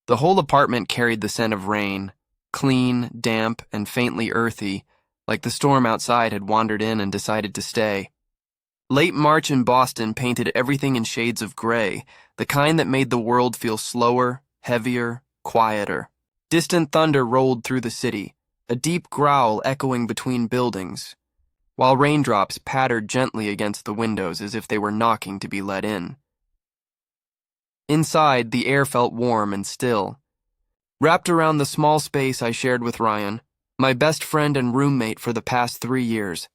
The whole apartment carried the scent of rain, clean, damp, and faintly earthy, like the storm outside had wandered in and decided to stay. Late March in Boston painted everything in shades of gray, the kind that made the world feel slower, heavier, quieter. Distant thunder rolled through the city, a deep growl echoing between buildings, while raindrops pattered gently against the windows as if they were knocking to be let in. Inside, the air felt warm and still. Wrapped around the small space I shared with Ryan, my best friend and roommate for the past 3 years.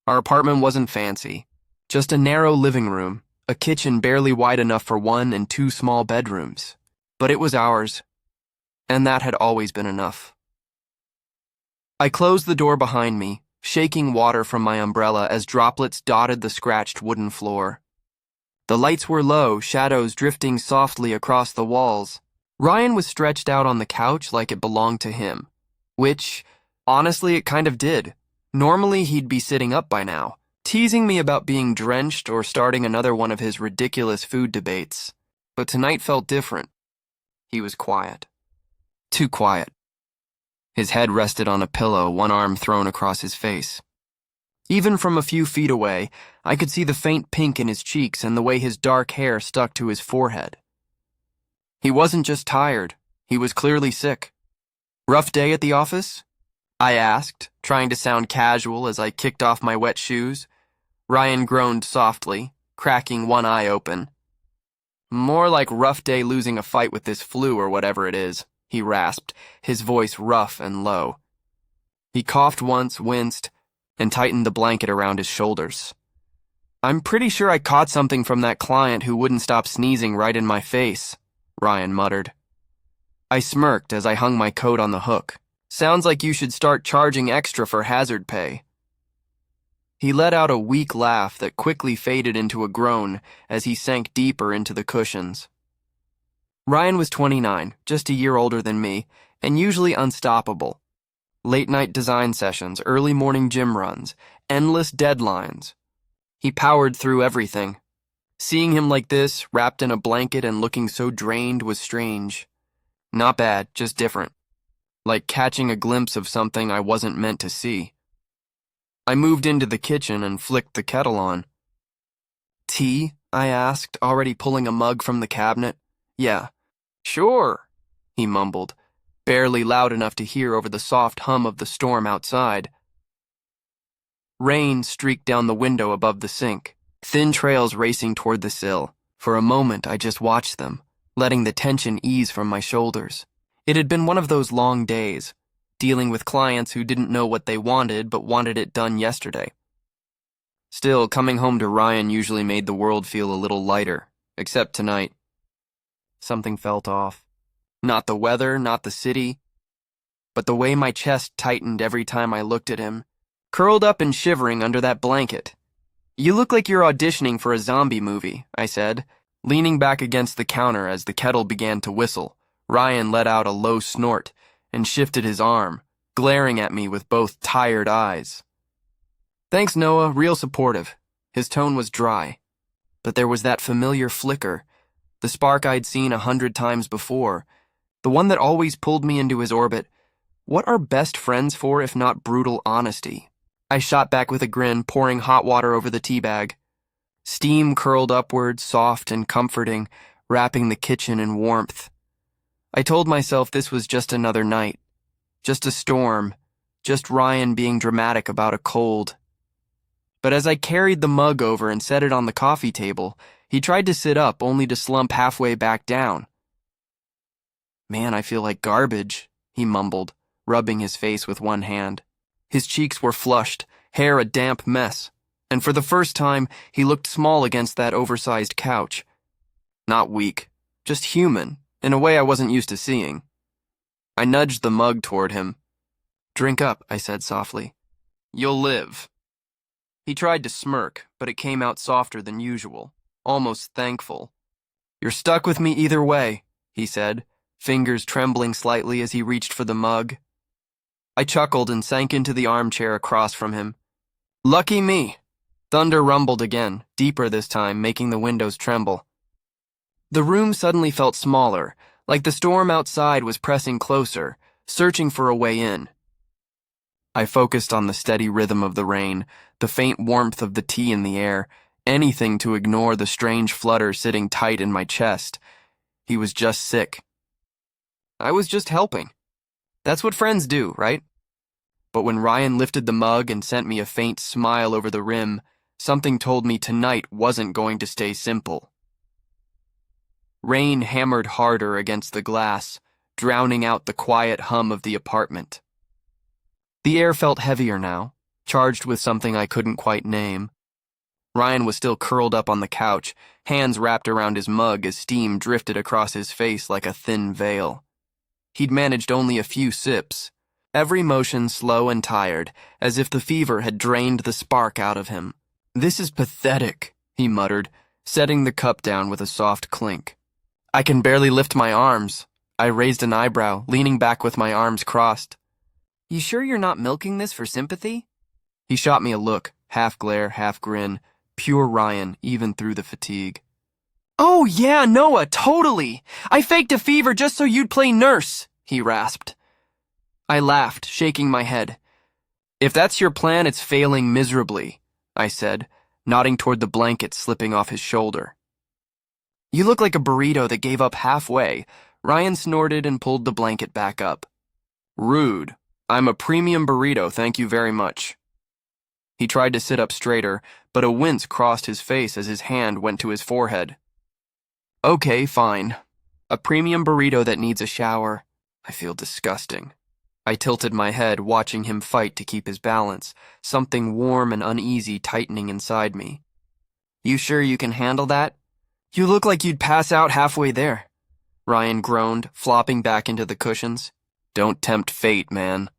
Our apartment wasn't fancy, just a narrow living room, a kitchen barely wide enough for 1 and 2 small bedrooms. But it was ours, and that had always been enough. I closed the door behind me, shaking water from my umbrella as droplets dotted the scratched wooden floor. The lights were low, shadows drifting softly across the walls. Ryan was stretched out on the couch like it belonged to him, which, honestly, it kind of did. Normally, he'd be sitting up by now, teasing me about being drenched or starting another one of his ridiculous food debates. But tonight felt different. He was quiet. Too quiet. His head rested on a pillow, one arm thrown across his face. Even from a few feet away, I could see the faint pink in his cheeks and the way his dark hair stuck to his forehead. He wasn't just tired, he was clearly sick. "Rough day at the office?" I asked, trying to sound casual as I kicked off my wet shoes. Ryan groaned softly, cracking one eye open. "More like rough day losing a fight with this flu or whatever it is," he rasped, his voice rough and low. He coughed once, winced, and tightened the blanket around his shoulders. "I'm pretty sure I caught something from that client who wouldn't stop sneezing right in my face," Ryan muttered. I smirked as I hung my coat on the hook. "Sounds like you should start charging extra for hazard pay." He let out a weak laugh that quickly faded into a groan as he sank deeper into the cushions. Ryan was 29, just a year older than me, and usually unstoppable. Late-night design sessions, early morning gym runs, endless deadlines. He powered through everything. Seeing him like this, wrapped in a blanket and looking so drained, was strange. Not bad, just different. Like catching a glimpse of something I wasn't meant to see. I moved into the kitchen and flicked the kettle on. "Tea?" I asked, already pulling a mug from the cabinet. "Yeah." "Sure," he mumbled, barely loud enough to hear over the soft hum of the storm outside. Rain streaked down the window above the sink, thin trails racing toward the sill. For a moment, I just watched them, letting the tension ease from my shoulders. It had been one of those long days, dealing with clients who didn't know what they wanted but wanted it done yesterday. Still, coming home to Ryan usually made the world feel a little lighter, except tonight. Something felt off. Not the weather, not the city, but the way my chest tightened every time I looked at him, curled up and shivering under that blanket. "You look like you're auditioning for a zombie movie," I said, leaning back against the counter as the kettle began to whistle. Ryan let out a low snort and shifted his arm, glaring at me with both tired eyes. "Thanks, Noah, real supportive." His tone was dry, but there was that familiar flicker, the spark I'd seen 100 times before, the one that always pulled me into his orbit. What are best friends for if not brutal honesty? I shot back with a grin, pouring hot water over the teabag. Steam curled upward, soft and comforting, wrapping the kitchen in warmth. I told myself this was just another night, just a storm, just Ryan being dramatic about a cold. But as I carried the mug over and set it on the coffee table, he tried to sit up only to slump halfway back down. "Man, I feel like garbage," he mumbled, rubbing his face with one hand. His cheeks were flushed, hair a damp mess, and for the first time, he looked small against that oversized couch. Not weak, just human, in a way I wasn't used to seeing. I nudged the mug toward him. "Drink up," I said softly. "You'll live." He tried to smirk, but it came out softer than usual, almost thankful. "You're stuck with me either way," he said, fingers trembling slightly as he reached for the mug. I chuckled and sank into the armchair across from him. "Lucky me." Thunder rumbled again, deeper this time, making the windows tremble. The room suddenly felt smaller, like the storm outside was pressing closer, searching for a way in. I focused on the steady rhythm of the rain, the faint warmth of the tea in the air, anything to ignore the strange flutter sitting tight in my chest. He was just sick. I was just helping. That's what friends do, right? But when Ryan lifted the mug and sent me a faint smile over the rim, something told me tonight wasn't going to stay simple. Rain hammered harder against the glass, drowning out the quiet hum of the apartment. The air felt heavier now, charged with something I couldn't quite name. Ryan was still curled up on the couch, hands wrapped around his mug as steam drifted across his face like a thin veil. He'd managed only a few sips, every motion slow and tired, as if the fever had drained the spark out of him. "This is pathetic," he muttered, setting the cup down with a soft clink. "I can barely lift my arms." I raised an eyebrow, leaning back with my arms crossed. "You sure you're not milking this for sympathy?" He shot me a look, half glare, half grin, pure Ryan, even through the fatigue. "Oh yeah, Noah, totally! I faked a fever just so you'd play nurse," he rasped. I laughed, shaking my head. "If that's your plan, it's failing miserably," I said, nodding toward the blanket slipping off his shoulder. "You look like a burrito that gave up halfway." Ryan snorted and pulled the blanket back up. "Rude. I'm a premium burrito, thank you very much." He tried to sit up straighter, but a wince crossed his face as his hand went to his forehead. "Okay, fine. A premium burrito that needs a shower. I feel disgusting." I tilted my head, watching him fight to keep his balance, something warm and uneasy tightening inside me. "You sure you can handle that? You look like you'd pass out halfway there," Ryan groaned, flopping back into the cushions. "Don't tempt fate, man."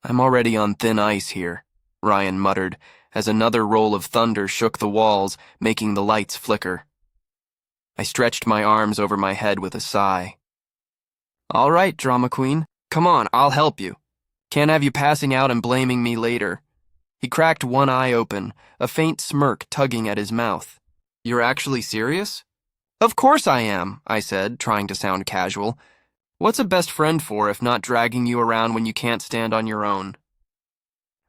"I'm already on thin ice here," Ryan muttered, as another roll of thunder shook the walls, making the lights flicker. I stretched my arms over my head with a sigh. "All right, drama queen. Come on, I'll help you. Can't have you passing out and blaming me later." He cracked one eye open, a faint smirk tugging at his mouth. "You're actually serious?" "Of course I am," I said, trying to sound casual. "What's a best friend for if not dragging you around when you can't stand on your own?"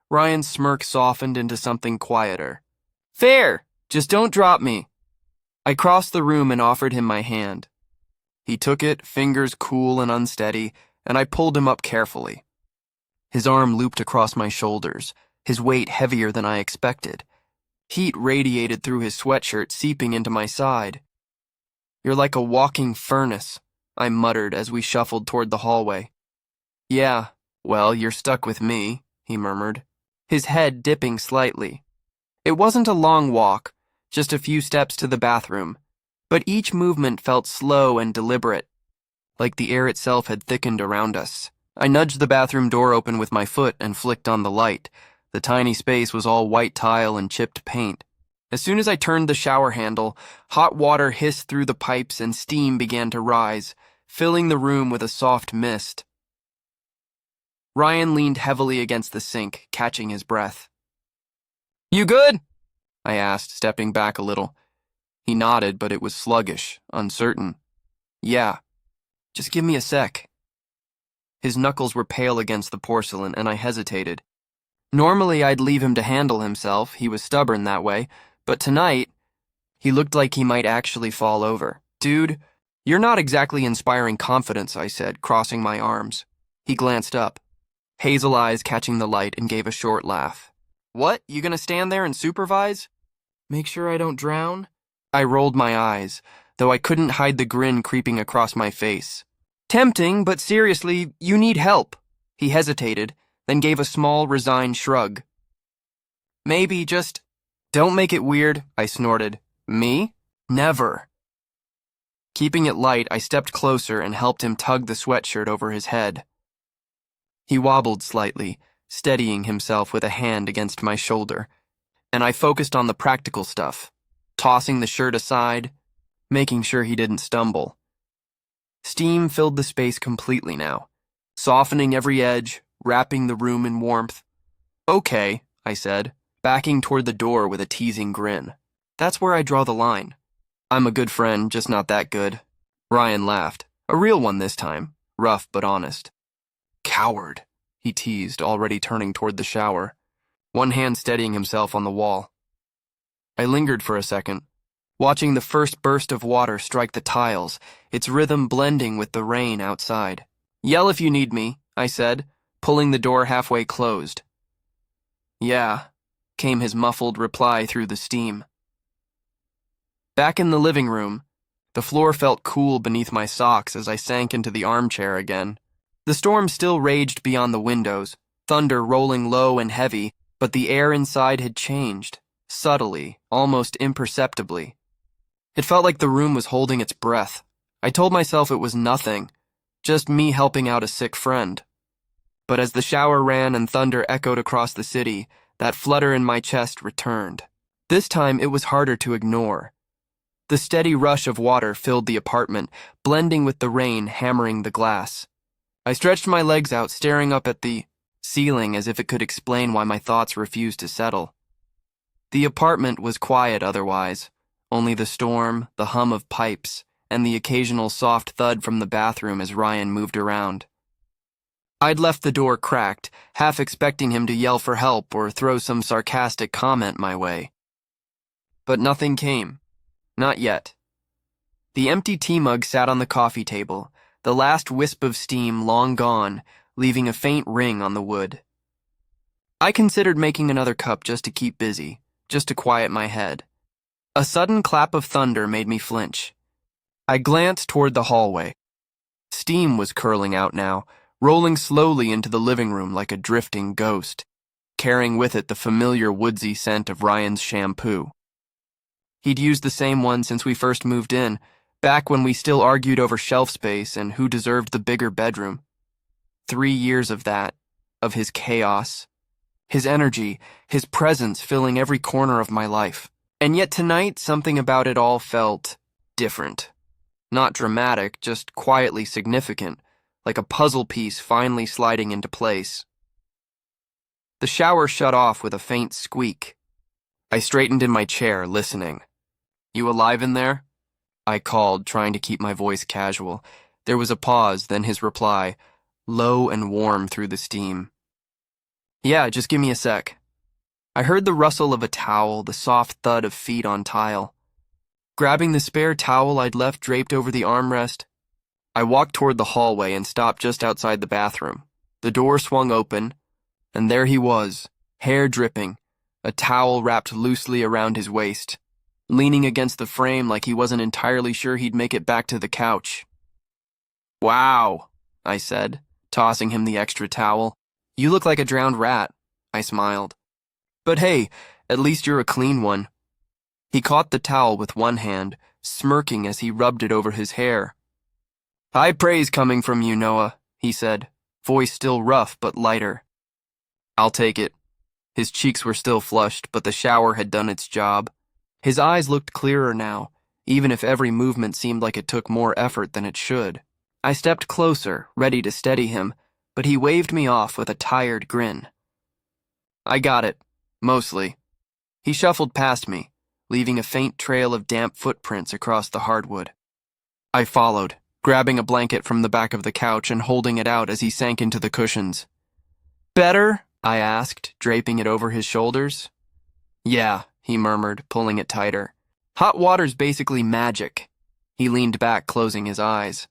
Ryan's smirk softened into something quieter. "Fair! Just don't drop me." I crossed the room and offered him my hand. He took it, fingers cool and unsteady, and I pulled him up carefully. His arm looped across my shoulders, his weight heavier than I expected. Heat radiated through his sweatshirt, seeping into my side. "You're like a walking furnace," I muttered as we shuffled toward the hallway. "Yeah, well, you're stuck with me," he murmured, his head dipping slightly. It wasn't a long walk, just a few steps to the bathroom, but each movement felt slow and deliberate, like the air itself had thickened around us. I nudged the bathroom door open with my foot and flicked on the light. The tiny space was all white tile and chipped paint. As soon as I turned the shower handle, hot water hissed through the pipes and steam began to rise, filling the room with a soft mist. Ryan leaned heavily against the sink, catching his breath. "You good?" I asked, stepping back a little. He nodded, but it was sluggish, uncertain. "Yeah, just give me a sec." His knuckles were pale against the porcelain, and I hesitated. Normally, I'd leave him to handle himself, he was stubborn that way, but tonight, he looked like he might actually fall over. "Dude, you're not exactly inspiring confidence," I said, crossing my arms. He glanced up, hazel eyes catching the light, and gave a short laugh. "What, you gonna stand there and supervise? Make sure I don't drown?" I rolled my eyes, though I couldn't hide the grin creeping across my face. "Tempting, but seriously, you need help." He hesitated, then gave a small, resigned shrug. "Maybe just..." "Don't make it weird," I snorted. "Me? Never." Keeping it light, I stepped closer and helped him tug the sweatshirt over his head. He wobbled slightly, steadying himself with a hand against my shoulder, and I focused on the practical stuff, tossing the shirt aside, making sure he didn't stumble. Steam filled the space completely now, softening every edge, wrapping the room in warmth. "Okay," I said, backing toward the door with a teasing grin. "That's where I draw the line. I'm a good friend, just not that good." Ryan laughed. A real one this time, rough but honest. Coward, he teased, already turning toward the shower, one hand steadying himself on the wall. I lingered for a second, watching the first burst of water strike the tiles, its rhythm blending with the rain outside. Yell if you need me, I said, pulling the door halfway closed. Yeah, came his muffled reply through the steam. Back in the living room, the floor felt cool beneath my socks as I sank into the armchair again. The storm still raged beyond the windows, thunder rolling low and heavy, but the air inside had changed, subtly, almost imperceptibly. It felt like the room was holding its breath. I told myself it was nothing, just me helping out a sick friend. But as the shower ran and thunder echoed across the city, that flutter in my chest returned. This time it was harder to ignore. The steady rush of water filled the apartment, blending with the rain hammering the glass. I stretched my legs out, staring up at the ceiling as if it could explain why my thoughts refused to settle. The apartment was quiet otherwise, only the storm, the hum of pipes, and the occasional soft thud from the bathroom as Ryan moved around. I'd left the door cracked, half expecting him to yell for help or throw some sarcastic comment my way. But nothing came. Not yet. The empty tea mug sat on the coffee table, the last wisp of steam long gone, leaving a faint ring on the wood. I considered making another cup just to keep busy, just to quiet my head. A sudden clap of thunder made me flinch. I glanced toward the hallway. Steam was curling out now, rolling slowly into the living room like a drifting ghost, carrying with it the familiar woodsy scent of Ryan's shampoo. He'd used the same one since we first moved in, back when we still argued over shelf space and who deserved the bigger bedroom. 3 years of that, of his chaos, his energy, his presence filling every corner of my life. And yet tonight, something about it all felt different. Not dramatic, just quietly significant, like a puzzle piece finally sliding into place. The shower shut off with a faint squeak. I straightened in my chair, listening. You alive in there? I called, trying to keep my voice casual. There was a pause, then his reply, low and warm through the steam. Yeah, just give me a sec. I heard the rustle of a towel, the soft thud of feet on tile. Grabbing the spare towel I'd left draped over the armrest, I walked toward the hallway and stopped just outside the bathroom. The door swung open, and there he was, hair dripping, a towel wrapped loosely around his waist, leaning against the frame like he wasn't entirely sure he'd make it back to the couch. Wow, I said, tossing him the extra towel. You look like a drowned rat, I smiled. But hey, at least you're a clean one. He caught the towel with one hand, smirking as he rubbed it over his hair. High praise coming from you, Noah, he said, voice still rough but lighter. I'll take it. His cheeks were still flushed, but the shower had done its job. His eyes looked clearer now, even if every movement seemed like it took more effort than it should. I stepped closer, ready to steady him, but he waved me off with a tired grin. I got it, mostly. He shuffled past me, leaving a faint trail of damp footprints across the hardwood. I followed, grabbing a blanket from the back of the couch and holding it out as he sank into the cushions. Better? I asked, draping it over his shoulders. Yeah, he murmured, pulling it tighter. Hot water's basically magic. He leaned back, closing his eyes.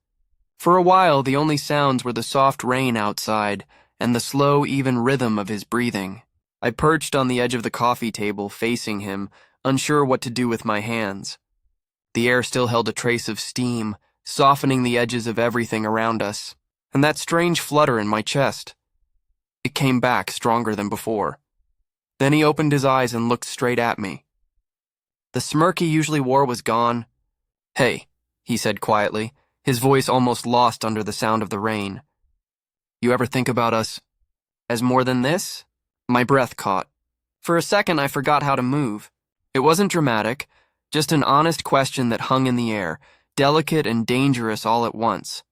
For a while, the only sounds were the soft rain outside and the slow, even rhythm of his breathing. I perched on the edge of the coffee table, facing him, unsure what to do with my hands. The air still held a trace of steam, softening the edges of everything around us, and that strange flutter in my chest. It came back stronger than before. Then he opened his eyes and looked straight at me. The smirk he usually wore was gone. Hey, he said quietly, his voice almost lost under the sound of the rain. You ever think about us as more than this? My breath caught. For a second, I forgot how to move. It wasn't dramatic, just an honest question that hung in the air, delicate and dangerous all at once.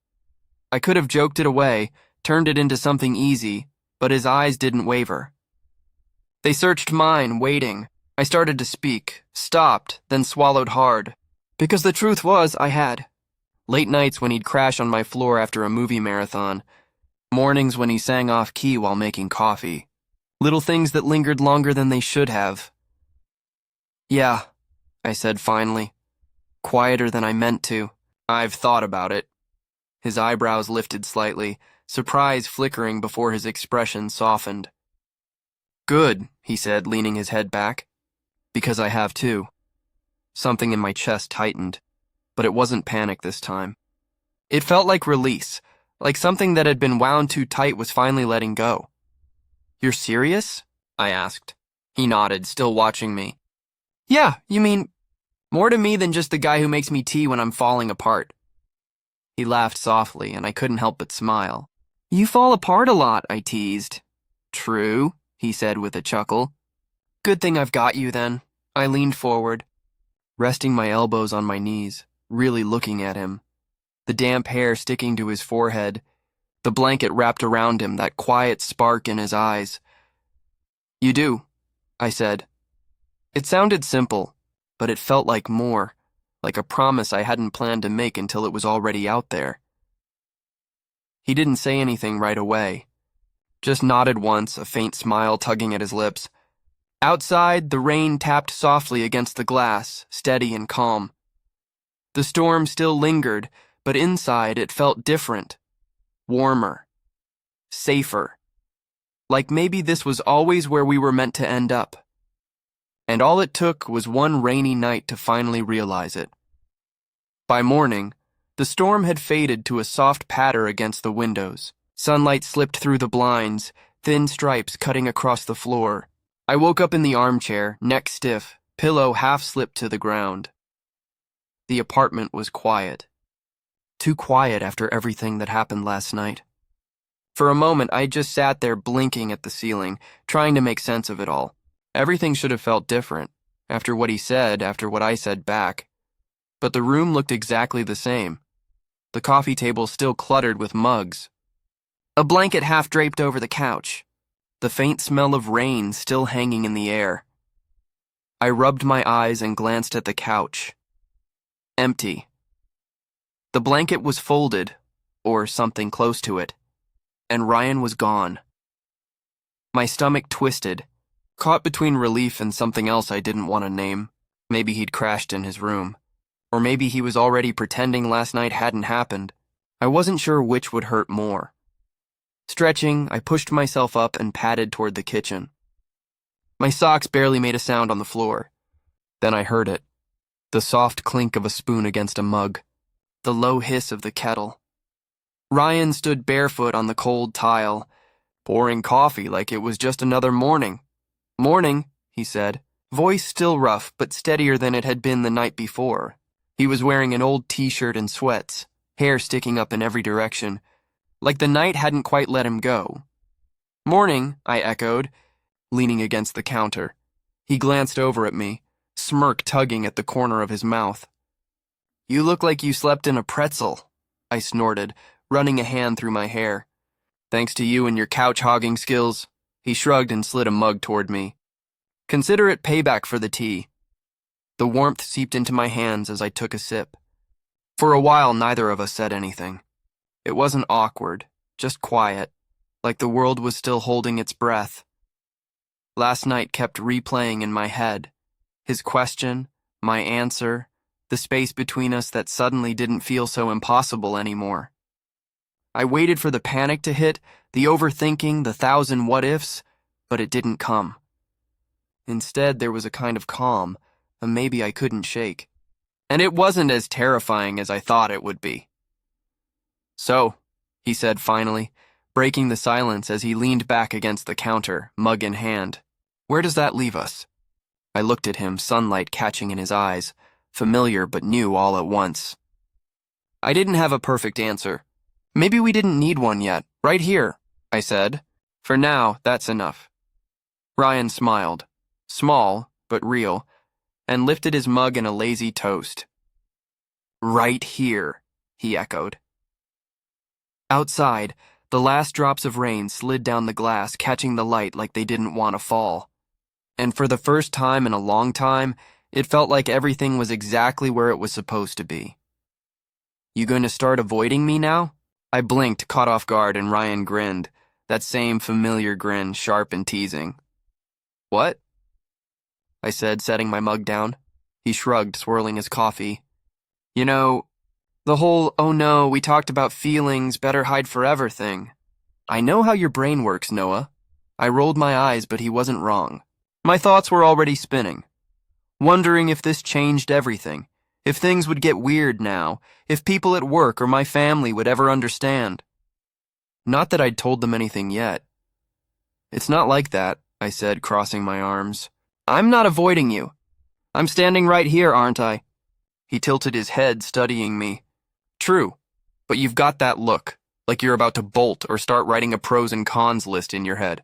I could have joked it away, turned it into something easy, but his eyes didn't waver. They searched mine, waiting. I started to speak, stopped, then swallowed hard. Because the truth was, I had. Late nights when he'd crash on my floor after a movie marathon. Mornings when he sang off key while making coffee. Little things that lingered longer than they should have. "Yeah," I said finally, quieter than I meant to. "I've thought about it." His eyebrows lifted slightly, surprise flickering before his expression softened. "Good," he said, leaning his head back. "Because I have too." Something in my chest tightened, but it wasn't panic this time. It felt like release, like something that had been wound too tight was finally letting go. "You're serious?" I asked. He nodded, still watching me. "Yeah, you mean more to me than just the guy who makes me tea when I'm falling apart." He laughed softly, and I couldn't help but smile. "You fall apart a lot," I teased. "True," he said with a chuckle. "Good thing I've got you then." I leaned forward, resting my elbows on my knees, really looking at him. The damp hair sticking to his forehead, the blanket wrapped around him, that quiet spark in his eyes. "You do," I said. It sounded simple, but it felt like more, like a promise I hadn't planned to make until it was already out there. He didn't say anything right away, just nodded once, a faint smile tugging at his lips. Outside, the rain tapped softly against the glass, steady and calm. The storm still lingered, but inside it felt different, warmer, safer. Like maybe this was always where we were meant to end up. And all it took was one rainy night to finally realize it. By morning, the storm had faded to a soft patter against the windows. Sunlight slipped through the blinds, thin stripes cutting across the floor. I woke up in the armchair, neck stiff, pillow half slipped to the ground. The apartment was quiet. Too quiet after everything that happened last night. For a moment, I just sat there blinking at the ceiling, trying to make sense of it all. Everything should have felt different, after what he said, after what I said back. But the room looked exactly the same. The coffee table still cluttered with mugs. A blanket half draped over the couch. The faint smell of rain still hanging in the air. I rubbed my eyes and glanced at the couch. Empty. The blanket was folded, or something close to it, and Ryan was gone. My stomach twisted, caught between relief and something else I didn't want to name. Maybe he'd crashed in his room. Or maybe he was already pretending last night hadn't happened. I wasn't sure which would hurt more. Stretching, I pushed myself up and padded toward the kitchen. My socks barely made a sound on the floor. Then I heard it. The soft clink of a spoon against a mug. The low hiss of the kettle. Ryan stood barefoot on the cold tile, pouring coffee like it was just another morning. "Morning," he said, voice still rough but steadier than it had been the night before. He was wearing an old t-shirt and sweats, hair sticking up in every direction, like the night hadn't quite let him go. "Morning," I echoed, leaning against the counter. He glanced over at me, smirk tugging at the corner of his mouth. "You look like you slept in a pretzel," I snorted, running a hand through my hair. "Thanks to you and your couch-hogging skills." He shrugged and slid a mug toward me. "Consider it payback for the tea." The warmth seeped into my hands as I took a sip. For a while, neither of us said anything. It wasn't awkward, just quiet, like the world was still holding its breath. Last night kept replaying in my head. His question, my answer, the space between us that suddenly didn't feel so impossible anymore. I waited for the panic to hit, the overthinking, the thousand what-ifs, but it didn't come. Instead, there was a kind of calm, a maybe I couldn't shake. And it wasn't as terrifying as I thought it would be. "So," he said finally, breaking the silence as he leaned back against the counter, mug in hand, "where does that leave us?" I looked at him, sunlight catching in his eyes, familiar but new all at once. I didn't have a perfect answer. "Maybe we didn't need one yet, right here," I said. "For now, that's enough." Ryan smiled, small but real, and lifted his mug in a lazy toast. "Right here," he echoed. Outside, the last drops of rain slid down the glass, catching the light like they didn't want to fall. And for the first time in a long time, it felt like everything was exactly where it was supposed to be. You going to start avoiding me now? I blinked, caught off guard, and Ryan grinned, that same familiar grin, sharp and teasing. What? I said, setting my mug down. He shrugged, swirling his coffee. You know, the whole, oh no, we talked about feelings, better hide forever thing. I know how your brain works, Noah. I rolled my eyes, but he wasn't wrong. My thoughts were already spinning, wondering if this changed everything, if things would get weird now, if people at work or my family would ever understand. Not that I'd told them anything yet. It's not like that, I said, crossing my arms. I'm not avoiding you. I'm standing right here, aren't I? He tilted his head, studying me. True, but you've got that look, like you're about to bolt or start writing a pros and cons list in your head.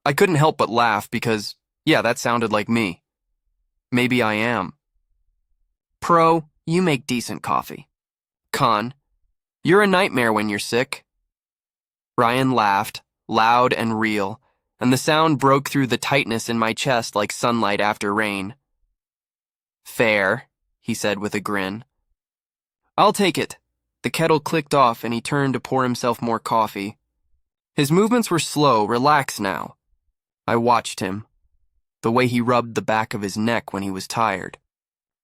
I couldn't help but laugh because, yeah, that sounded like me. Maybe I am. Pro, you make decent coffee. Con, you're a nightmare when you're sick. Ryan laughed, loud and real, and the sound broke through the tightness in my chest like sunlight after rain. Fair, he said with a grin. I'll take it. The kettle clicked off and he turned to pour himself more coffee. His movements were slow, relaxed now. I watched him. The way he rubbed the back of his neck when he was tired.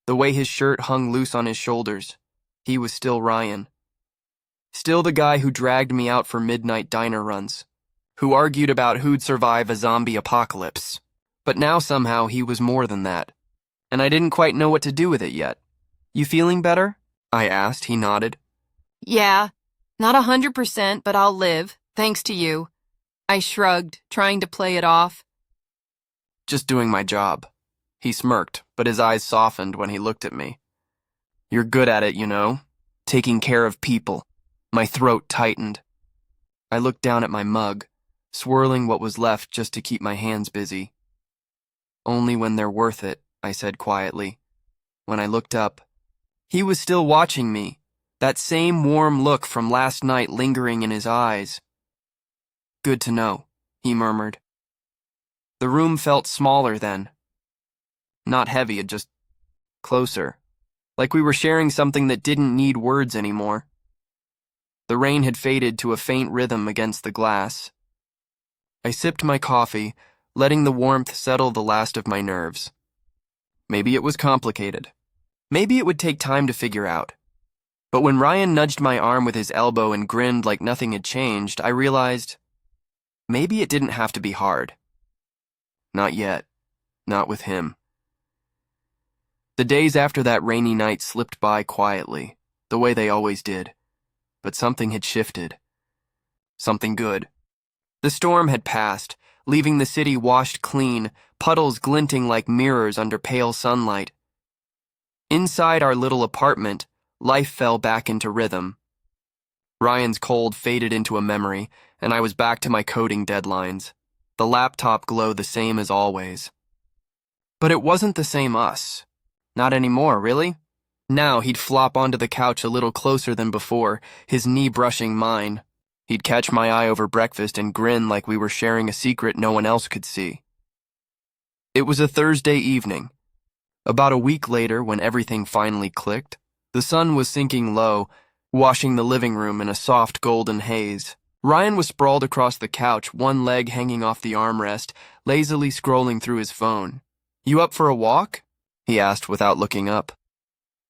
The way his shirt hung loose on his shoulders. He was still Ryan. Still the guy who dragged me out for midnight diner runs. Who argued about who'd survive a zombie apocalypse. But now somehow he was more than that. And I didn't quite know what to do with it yet. You feeling better? I asked. He nodded. Yeah, not 100%, but I'll live, thanks to you. I shrugged, trying to play it off. Just doing my job. He smirked, but his eyes softened when he looked at me. You're good at it, you know, taking care of people. My throat tightened. I looked down at my mug, swirling what was left just to keep my hands busy. Only when they're worth it, I said quietly. When I looked up, he was still watching me, that same warm look from last night lingering in his eyes. Good to know, he murmured. The room felt smaller then. Not heavy, just closer. Like we were sharing something that didn't need words anymore. The rain had faded to a faint rhythm against the glass. I sipped my coffee, letting the warmth settle the last of my nerves. Maybe it was complicated. Maybe it would take time to figure out. But when Ryan nudged my arm with his elbow and grinned like nothing had changed, I realized maybe it didn't have to be hard. Not yet. Not with him. The days after that rainy night slipped by quietly, the way they always did. But something had shifted. Something good. The storm had passed, leaving the city washed clean, puddles glinting like mirrors under pale sunlight. Inside our little apartment, life fell back into rhythm. Ryan's cold faded into a memory, and I was back to my coding deadlines. The laptop glow the same as always. But it wasn't the same us. Not anymore, really? Now he'd flop onto the couch a little closer than before, his knee brushing mine. He'd catch my eye over breakfast and grin like we were sharing a secret no one else could see. It was a Thursday evening. About a week later, when everything finally clicked, the sun was sinking low, washing the living room in a soft golden haze. Ryan was sprawled across the couch, one leg hanging off the armrest, lazily scrolling through his phone. You up for a walk? He asked without looking up.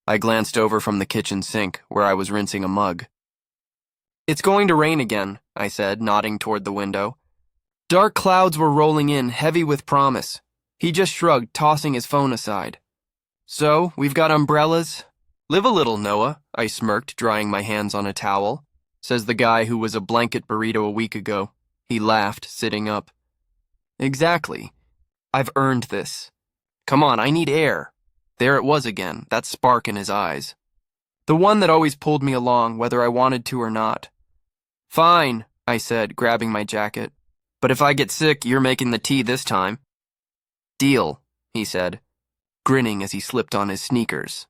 I glanced over from the kitchen sink, where I was rinsing a mug. It's going to rain again, I said, nodding toward the window. Dark clouds were rolling in, heavy with promise. He just shrugged, tossing his phone aside. So, we've got umbrellas? Live a little, Noah, I smirked, drying my hands on a towel. Says the guy who was a blanket burrito a week ago. He laughed, sitting up. Exactly. I've earned this. Come on, I need air. There it was again, that spark in his eyes. The one that always pulled me along, whether I wanted to or not. Fine, I said, grabbing my jacket. But if I get sick, you're making the tea this time. Deal, he said, grinning as he slipped on his sneakers.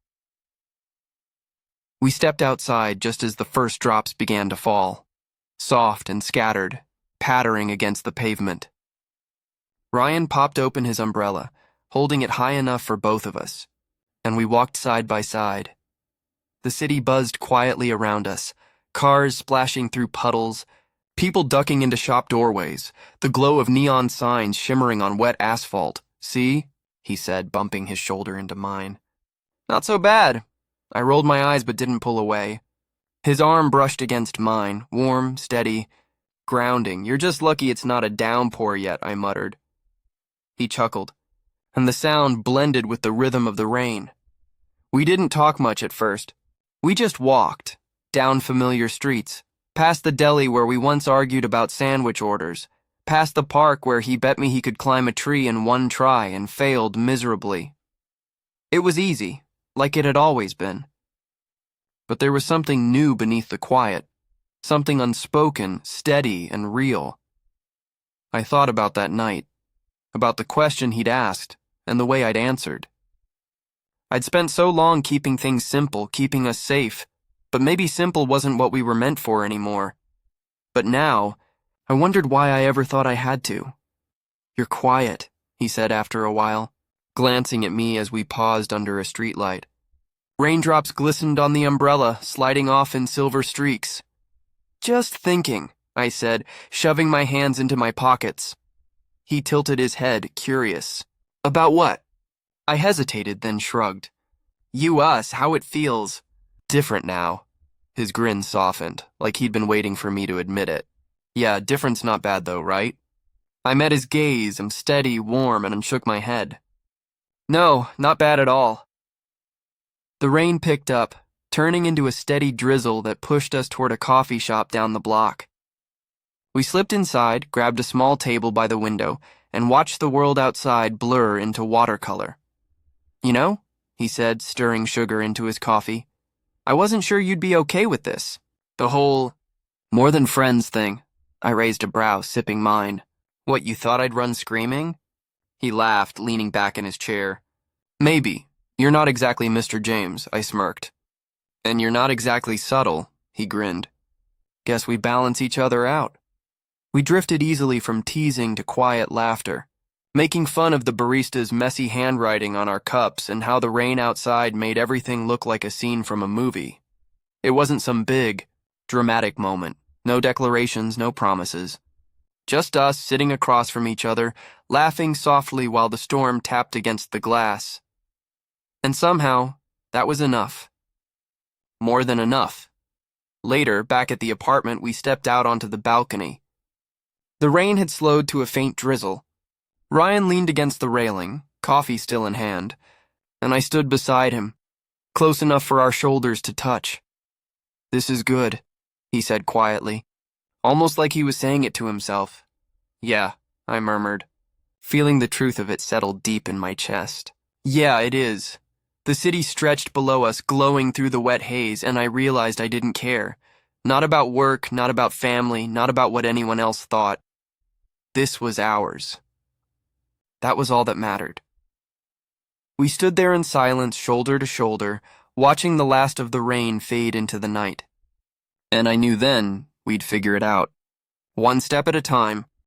We stepped outside just as the first drops began to fall, soft and scattered, pattering against the pavement. Ryan popped open his umbrella, holding it high enough for both of us, and we walked side by side. The city buzzed quietly around us, cars splashing through puddles, people ducking into shop doorways, the glow of neon signs shimmering on wet asphalt. "See?" he said, bumping his shoulder into mine. "Not so bad." I rolled my eyes but didn't pull away. His arm brushed against mine, warm, steady, grounding. "You're just lucky it's not a downpour yet," I muttered. He chuckled, and the sound blended with the rhythm of the rain. We didn't talk much at first. We just walked, down familiar streets, past the deli where we once argued about sandwich orders, past the park where he bet me he could climb a tree in one try and failed miserably. It was easy, like it had always been. But there was something new beneath the quiet, something unspoken, steady, and real. I thought about that night, about the question he'd asked, and the way I'd answered. I'd spent so long keeping things simple, keeping us safe, but maybe simple wasn't what we were meant for anymore. But now, I wondered why I ever thought I had to. "You're quiet," he said after a while, glancing at me as we paused under a streetlight. Raindrops glistened on the umbrella, sliding off in silver streaks. "Just thinking," I said, shoving my hands into my pockets. He tilted his head, curious. "About what?" I hesitated, then shrugged. "You, us, how it feels." "Different now." His grin softened, like he'd been waiting for me to admit it. "Yeah, different's not bad though, right?" I met his gaze, steady, warm, and shook my head. "No, not bad at all." The rain picked up, turning into a steady drizzle that pushed us toward a coffee shop down the block. We slipped inside, grabbed a small table by the window, and watched the world outside blur into watercolor. "You know," he said, stirring sugar into his coffee, "I wasn't sure you'd be okay with this. The whole more than friends thing." I raised a brow, sipping mine. "What, you thought I'd run screaming?" He laughed, leaning back in his chair. "Maybe. You're not exactly Mr. James," I smirked. "And you're not exactly subtle," he grinned. "Guess we balance each other out." We drifted easily from teasing to quiet laughter, making fun of the barista's messy handwriting on our cups and how the rain outside made everything look like a scene from a movie. It wasn't some big, dramatic moment. No declarations, no promises. Just us sitting across from each other, laughing softly while the storm tapped against the glass. And somehow, that was enough. More than enough. Later, back at the apartment, we stepped out onto the balcony. The rain had slowed to a faint drizzle. Ryan leaned against the railing, coffee still in hand, and I stood beside him, close enough for our shoulders to touch. "This is good," he said quietly, almost like he was saying it to himself. "Yeah," I murmured, feeling the truth of it settle deep in my chest. "Yeah, it is." The city stretched below us, glowing through the wet haze, and I realized I didn't care. Not about work, not about family, not about what anyone else thought. This was ours. That was all that mattered. We stood there in silence, shoulder to shoulder, watching the last of the rain fade into the night. And I knew then we'd figure it out. One step at a time,